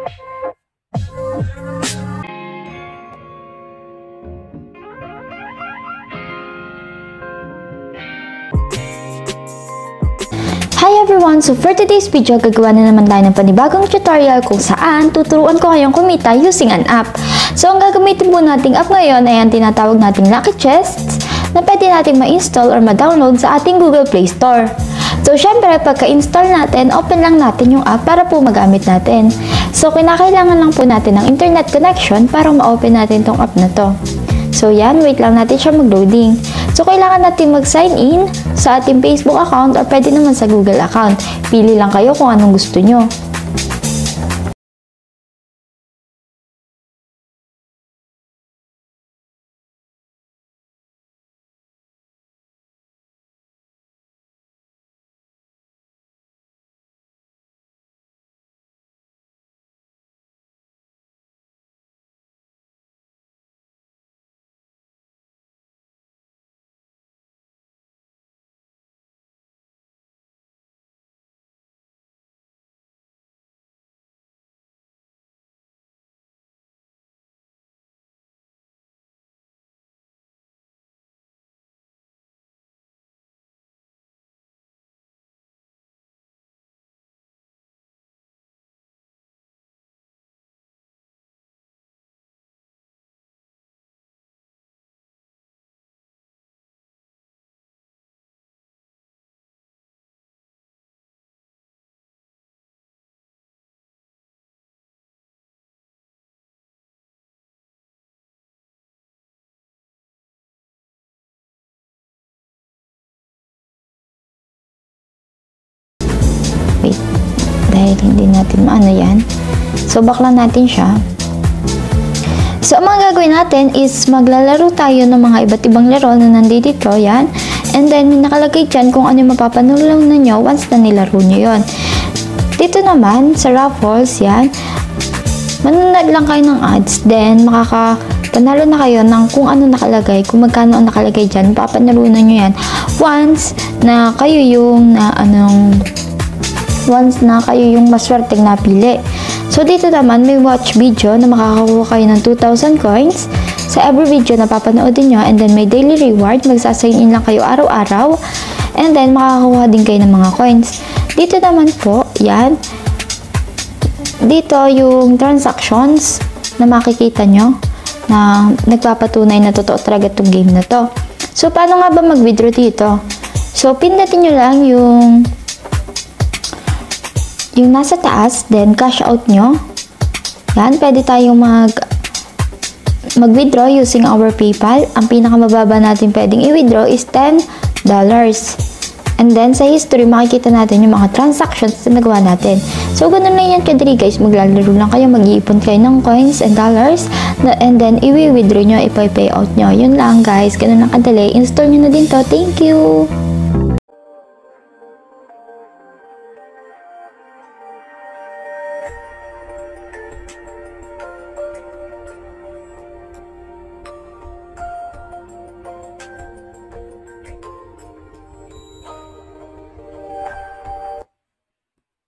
Hi everyone! So for today's video, gagawa na naman tayo ng panibagong tutorial kung saan tuturuan ko kayong kumita using an app. So ang gagamitin po nating app ngayon ay ang tinatawag nating Lucky Chests na pwede nating ma-install or ma-download sa ating Google Play Store. So syempre, pagka-install natin, open lang natin yung app para po magamit natin. So kinakailangan lang po natin ng internet connection para ma-open natin tong app na to. So yan, wait lang natin siya mag-loading. So kailangan natin mag-sign in sa ating Facebook account or pwede naman sa Google account. Pili lang kayo kung anong gusto nyo. Wait, dahil hindi natin maano yan. So, baklan natin siya. So, ang mga gagawin natin is maglalaro tayo ng mga iba't ibang laro na nandito dito, yan. And then, may nakalagay dyan kung ano yung mapapanood na nyo once na nilaro nyo yun. Dito naman, sa raffles, yan, manonood lang kayo ng ads. Then, panalo na kayo ng kung ano nakalagay, kung magkano ang nakalagay dyan, papanalunan nyo yan. Once na kayo yung maswerteng napili. So, dito naman may watch video na makakakuha kayo ng 2,000 coins sa every video na papanoodin nyo. And then, may daily reward. Magsasign in lang kayo araw-araw. And then, makakakuha din kayo ng mga coins. Dito naman po, yan. Dito yung transactions na makikita nyo na nagpapatunay na totoo talaga itong game na to. So, paano nga ba mag-withdraw dito? So, pindutin nyo lang yung nasa taas, then cash out nyo. Yan, pwede tayong mag-withdraw using our PayPal. Ang pinakamababa natin pwedeng i-withdraw is $10. And then, sa history, makikita natin yung mga transactions na nagawa natin. So, ganun lang yan kadali guys. Maglalaro lang kayo, mag-iipon kayo ng coins and dollars. And then, i-withdraw nyo, ipa-payout nyo. Yun lang guys, ganun lang kadali. Install nyo na din to. Thank you!